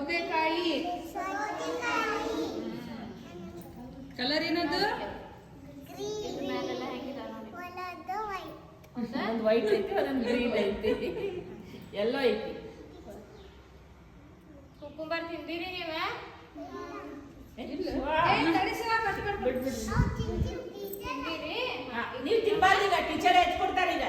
ಸೌತೆಕಾಯಿ. ಕಲರ್ ಏನದು? ಒಂದು ವೈಟ್ ಐತಿ ಒಂದೊಂದು ಗ್ರೀನ್ ಐತಿ ಎಲ್ಲೋ ಐತಿ. ಕುಕುಂಬರ್ ತಿಂದಿರಿ ನೀವ? ನೀವು ತಿನ್ಬಾರ್ದು, ಈಗ ಟೀಚರ್ ಎತ್ಕೊಡ್ತಾರೆ ಈಗ.